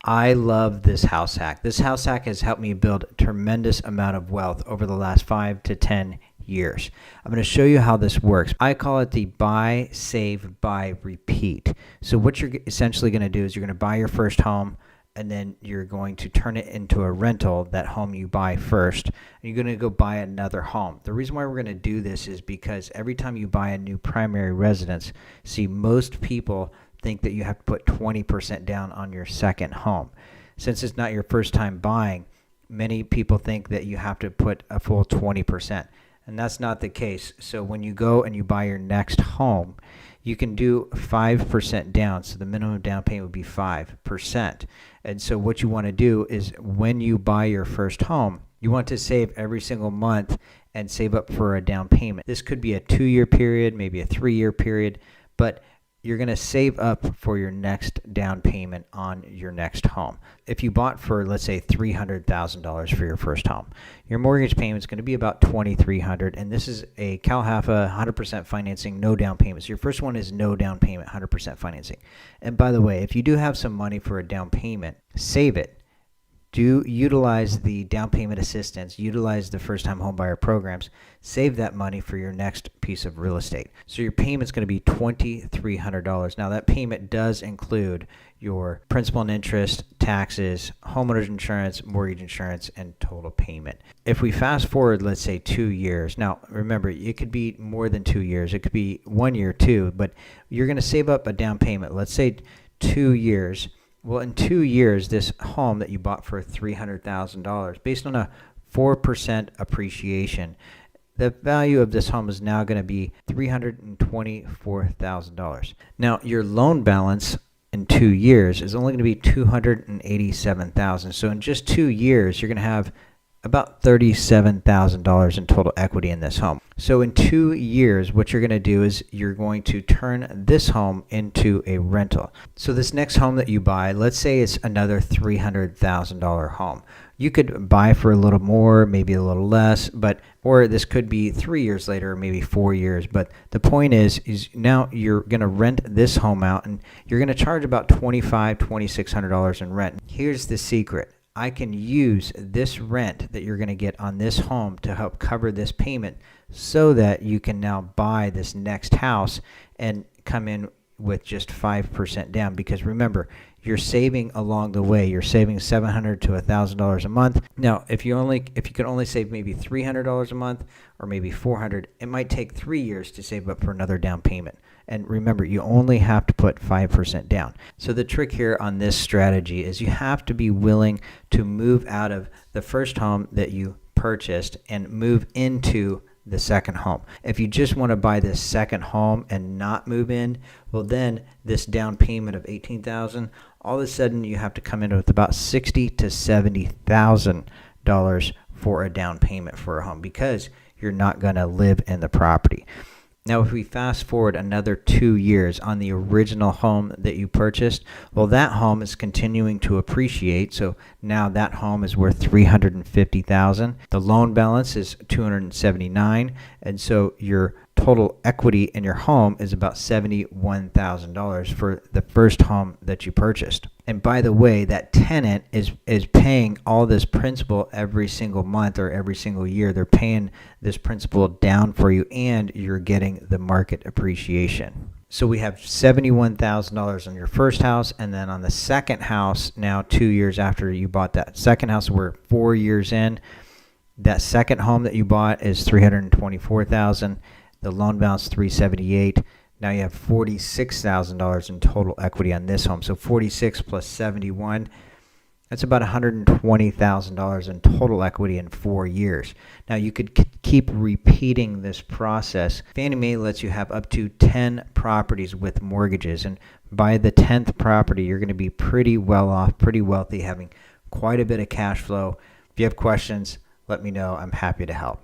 I love this house hack. This house hack has helped me build a tremendous amount of wealth over the last 5 to 10 years. I'm going to show you how this works. I call it the buy, save, buy, repeat. So what you're essentially going to do is you're going to buy your first home, and then you're going to turn it into a rental, that home you buy first, and you're going to go buy another home. The reason why we're going to do this is because every time you buy a new primary residence, see, most people think that you have to put 20% down on your second home. Since it's not your first time buying, many people think that you have to put a full 20%, and that's not the case. So when you go and you buy your next home, you can do 5% down. So the minimum down payment would be 5%. And so what you want to do is when you buy your first home, you want to save every single month and save up for a down payment. This could be a 2-year period, maybe a 3-year period, but you're going to save up for your next down payment on your next home. If you bought for, let's say, $300,000 for your first home, your mortgage payment is going to be about $2,300, and this is a CalHFA 100% financing, no down payments. Your first one is no down payment, 100% financing. And by the way, if you do have some money for a down payment, save it. Do utilize the down payment assistance, utilize the first-time homebuyer programs, save that money for your next piece of real estate. So your payment's going to be $2,300. Now that payment does include your principal and interest, taxes, homeowner's insurance, mortgage insurance, and total payment. If we fast forward, let's say 2 years. Now remember, it could be more than 2 years. It could be 1 year too, but you're going to save up a down payment. Let's say 2 years. Well, in 2 years, this home that you bought for $300,000, based on a 4% appreciation, the value of this home is now going to be $324,000. Now, your loan balance in 2 years is only going to be $287,000. So in just 2 years, you're going to have about $37,000 in total equity in this home. So in 2 years, what you're going to do is you're going to turn this home into a rental. So this next home that you buy, let's say it's another $300,000 home. You could buy for a little more, maybe a little less, or this could be 3 years later, or maybe 4 years. But the point is now you're going to rent this home out, and you're going to charge about $2,500, $2,600 in rent. Here's the secret. I can use this rent that you're going to get on this home to help cover this payment so that you can now buy this next house and come in with just 5% down. Because remember, you're saving along the way. You're saving $700 to $1,000 a month. Now, if you could only save maybe $300 a month or maybe $400, it might take 3 years to save up for another down payment. And remember, you only have to put 5% down. So the trick here on this strategy is you have to be willing to move out of the first home that you purchased and move into the second home. If you just want to buy this second home and not move in, well then this down payment of $18,000, all of a sudden you have to come in with about $60,000 to $70,000 for a down payment for a home because you're not going to live in the property. Now, if we fast forward another 2 years on the original home that you purchased, well, that home is continuing to appreciate. So now that home is worth $350,000. The loan balance is $279,000, and so your total equity in your home is about $71,000 for the first home that you purchased. And by the way, that tenant is paying all this principal every single month or every single year. They're paying this principal down for you, and you're getting the market appreciation. So we have $71,000 on your first house, and then on the second house, now 2 years after you bought that second house, we're 4 years in. That second home that you bought is $324,000. The loan balance $378,000. Now you have $46,000 in total equity on this home. So 46 plus 71, that's about $120,000 in total equity in 4 years. Now you could keep repeating this process. Fannie Mae lets you have up to 10 properties with mortgages, and by the 10th property, you're going to be pretty well off, pretty wealthy, having quite a bit of cash flow. If you have questions, let me know. I'm happy to help.